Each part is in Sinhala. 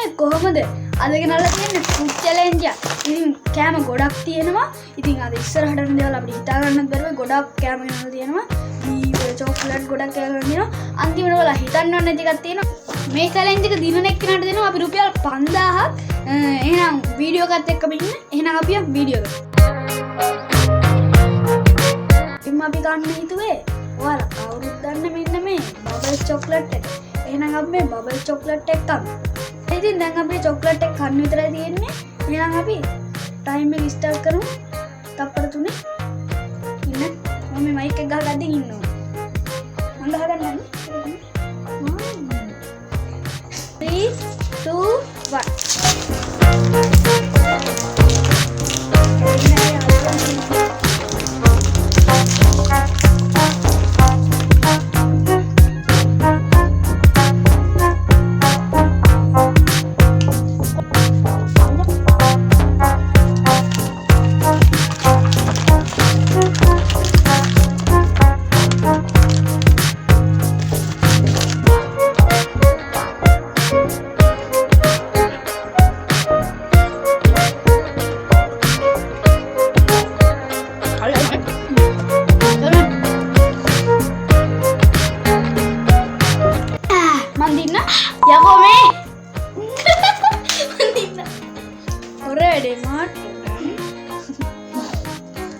මේ කොහොමද අද ගෙනල්ලා තියෙන්නේ ෆුඩ් චැලෙන්ජ් එක. ඉතින් කෑම ගොඩක් තියෙනවා. ඉතින් අද ඉස්සරහට යන දේවල් අපිට හිතා ගන්නත් බැරුව ගොඩක් කෑම ගෙනල්ලා තියෙනවා. මේ චොක්ලට් ගොඩක් කෑම තියෙනවා. අන්තිමට ඔයාලා හිතන්නව නැති එකක් තියෙනවා. මේ චැලෙන්ජ් එක දිනන එක්කනට දෙනවා අපි රුපියල් 5000ක්. එහෙනම් වීඩියෝ එකත් එක්කම ඉන්න. එහෙනම් අපි වීඩියෝ එක. ඉතින් අපි ගන්න හිතුවේ ඔයාලා කවුරුත් දන්න මෙන්න මේ බබල් චොක්ලට් එක. එහෙනම් අපි මේ බබල් චොක්ලට් එක ගමු. ඉතින් දැන් අපි චොක්ලට් එක කන්න විතරයි තියෙන්නේ. එහෙනම් අපි ටයිම් එක ස්ටාර්ට් කරමු. තප්පර 3 ඉන්න. මම මේ මයික් එක ගහගද්දී ඉන්නවා. මම ගහගන්නම්. 3 2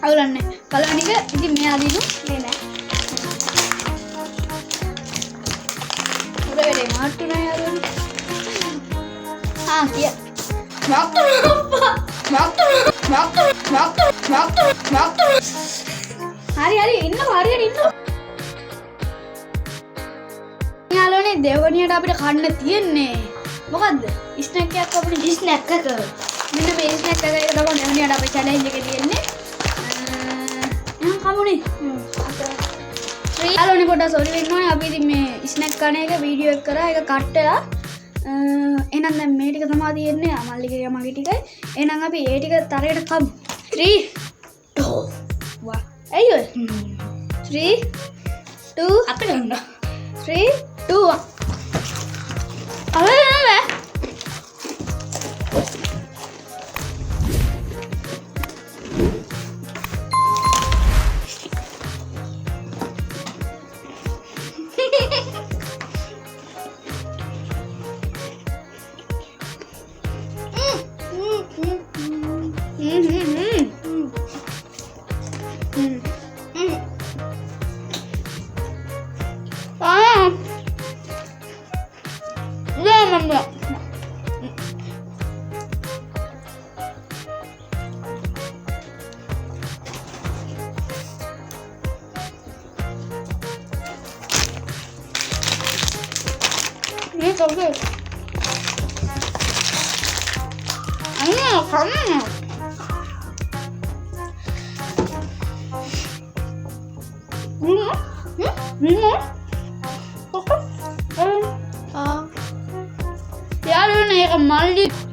අවුලන්නේ පළවෙනි එක ඉතින් මෙයා දිනු නේ නෑ ඔරේ මාට්ටු නෑ යාළුවනේ කිය මාට්ටු හරි ඉන්න හරියට ඉන්න යාළුවනේ දෙවණියට අපිට කන්න තියෙන්නේ මොකද්ද ස්නැක් එකක් අපිට ස්නැක් එක මෙන්න මේ ස්නැක් එක තමයි දෙවණියට අපේ චැලෙන්ජ් එකේ තියෙන්නේ කමුනේ යාළුවනේ පොඩ්ඩක් සෝරි වෙන්න ඕනේ අපි ඉතින් මේ ස්නැක් කන එක වීඩියෝ එක කරා ඒක කට් වෙලා එහෙනම් දැන් මේ ටික තමයි තියෙන්නේ අමල්ලිගේ මගේ ටිකයි එහෙනම් අපි ඒ ටික තරයට කමු 3 2 1 අයියෝ 3 2 අත ගන්න 3 2 1 අරගෙන It's okay. Come on.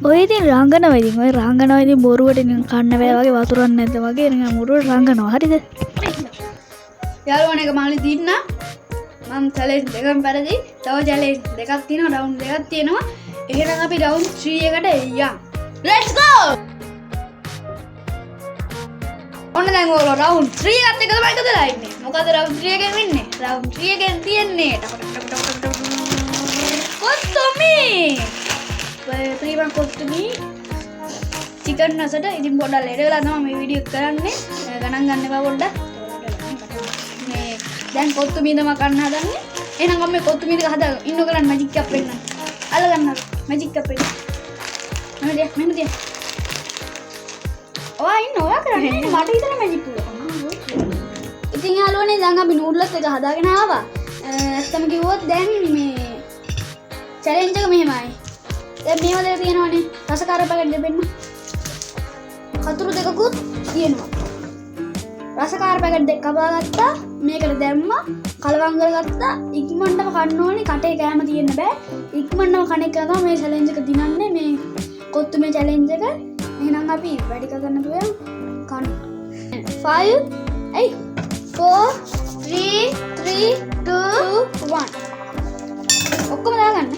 ඔය ඉතින් රංගනවා ඉතින් ඔය රංගනවා ඉතින් බොරුවට නිකන් කන්න බෑ වගේ වතුරක් නැද්ද වගේ නිකන් බොරුවට රංගනවා හරිද යාළුවනේ එක මාළි දින්න මම චැලෙන්ජ් දෙකම පෙරදී තව චැලෙන්ජ් දෙකක් තියෙනවා රවුන්ඩ් දෙකක් තියෙනවා එහෙනම් අපි රවුන්ඩ් 3 එකට යමු let's go ඔන්න දැන් ඔයාලා රවුන්ඩ් 3 එකත් එක තමයි එකදලා ඉන්නේ මොකද රවුන්ඩ් 3 එකෙන් වෙන්නේ රවුන්ඩ් 3 එකෙන් තියෙන්නේ කොත්තුමි ප්‍රීමන් කොත්තුමි චිකන් නසට ඉතින් පොඩ්ඩක් ලෙඩ වෙලා තමයි මේ වීඩියෝ කරන්නේ ගණන් ගන්න එපා පොඩ්ඩක් මේ දැන් කොත්තුමි තමයි කන්න හදන්නේ එහෙනම් මම මේ කොත්තුමි ටික හදා ඉන්නව කරන් මැජික් එකක් වෙන්න අල්ල ගන්න මැජික් එකක් වෙන්න මෙන්න දිය ඔයා ඉන්න ඔයා කරන්නේ මට හිතලා මැජික් පුළුවන් ඉතින් යාළුවනේ දැන් අපි නූඩ්ලස් එක හදාගෙන ආවා ඇත්තම කිව්වොත් දැන් මේ චැලෙන්ජ් එක මෙහෙමයි දැන් මේව දෙක තියෙනවනේ රසකාර පැකට් දෙන්න කතුරු දෙකකුත් තියෙනවා රසකාර පැකට් දෙක කපා ගත්තා මේකට දැම්මා කලවම් කරගත්තා ඉක්මනටම කන්න ඕනේ කටේ කෑම තියෙන්න බෑ ඉක්මනටම කණ එක තමයි මේ චැලෙන්ජ් එක දිනන්නේ මේ කොත්තුමේ චැලෙන්ජ් එක එහෙනම් අපි වැඩි කරන්න පුළුවන් කන්න 5 8 4 3 2 1 ඔක්කොම දාගන්න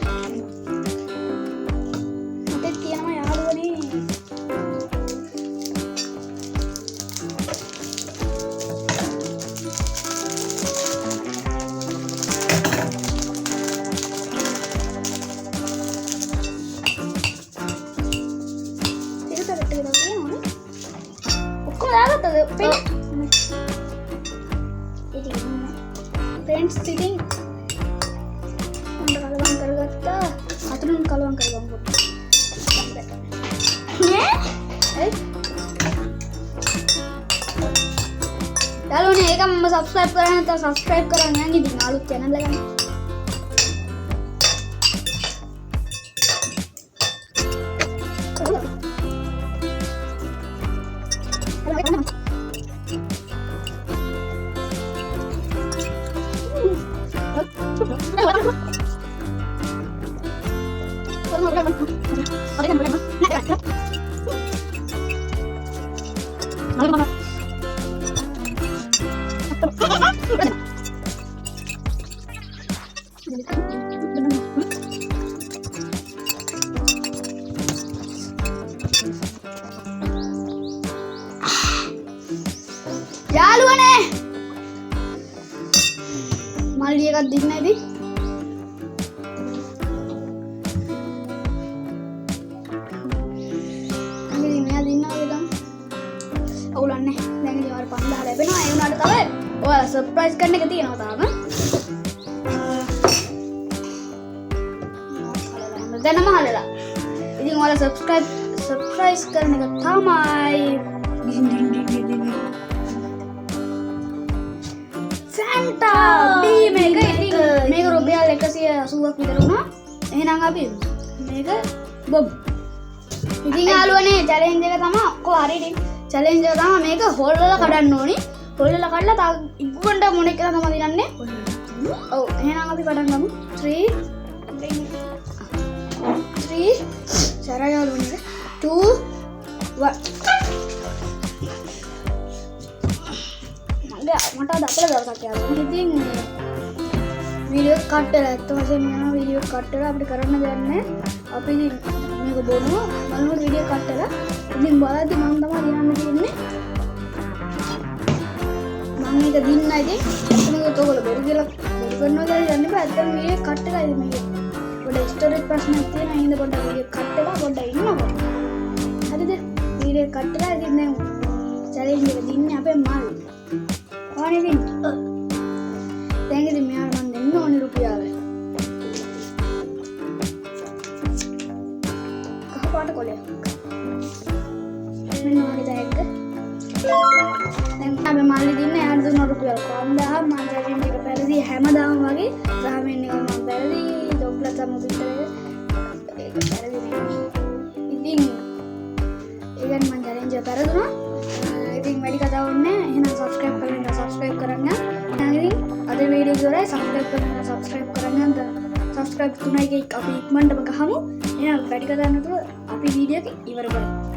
फ्रेंड्स इතින් මම කලවම් කරගත්තා අතුරුන් කලවම් කරගමු නේ යාළුවනේ ඒක මම subscribe කරලා නැත්නම් subscribe කරන්න යන් ඉතින් අලුත් channel එකක් යාළුවනේ මල්ලි එකක් දින්න ඉතින් सरप्राइज करने के तीन होता है देना महालेला इधर वाला सब्सक्राइब करने का था माय फैंटा बी मेगा मेगा रुपया लेकर से सुबह की तरह ना ये नांगा भी मेगा बब ඉතින් යාළුවනේ චැලෙන්ජ් එක තමයි කො හරිනේ චැලෙන්ජ් එක තමයි මේක හෝල් වල කඩන්න ඕනි හෝල් වල කඩලා තා ඉක්මනට මොන එක තමයි දිනන්නේ ඔව් එහෙනම් අපි පටන් ගමු 3 සරා යාළුවනේ 2 1 මට දපල දවසක් යාළුවනේ ඉතින් වීඩියෝ කට් කරලා ඇත්ත වශයෙන්ම යනවා වීඩියෝ කට් කරලා අපිට කරන්න දෙයක් නැහැ අපි මේක බොනවා බලමු වීඩියෝ කට් කරලා ඉතින් බලද්දි මම තමයි දිනන්න තියෙන්නේ මම මේක දින්නයි ඉතින් අතනක තෝගල බොරු කියලා බොරු කරනවා කියලා යන්නේ බෑ ඇත්තම වීඩියෝ කට් කරලා ඉතින් මේක පොඩ්ඩක් ස්ටෝරේජ් ප්‍රශ්නයක් තියෙනවා හින්දා පොඩ්ඩක් වීඩියෝ කට් කරලා පොඩ්ඩක් ඉන්නවා හරිද වීඩියෝ කට් කරලා ඉතින් දැන් චැලෙන්ජ් එක දින්නේ අපේ මල් ඕනේ ඉතින් දැන් ඉතින් මෙයාට මම දෙන්න ඕනේ රුපියල් කහපාට කොලයක් මෙන්න වගේ දැක්ක දැන් අපි මල්ලි දින්න යාට දුන්න රුපියල් 5000 මම චැලෙන්ජ් එක පැරදි හැමදාම වගේ රාමෙන් එක මම පැරදි ඩොක්ලට් සම පිටරේ ඒක පැරදි ඉතින් ඒකෙන් මම චැලෙන්ජ් එක පැරදුනා ඉතින් වැඩි කතාවක් නැහැ එහෙනම් subscribe කරන්න අද වීඩියෝ ඉවරයි subscribe කරන්න subscribe තුනයි එක අපි ඉක්මනටම ගහමු එහෙනම් වැඩි කතාවක් නැතුව අපි වීඩියෝ එක ඉවර කරමු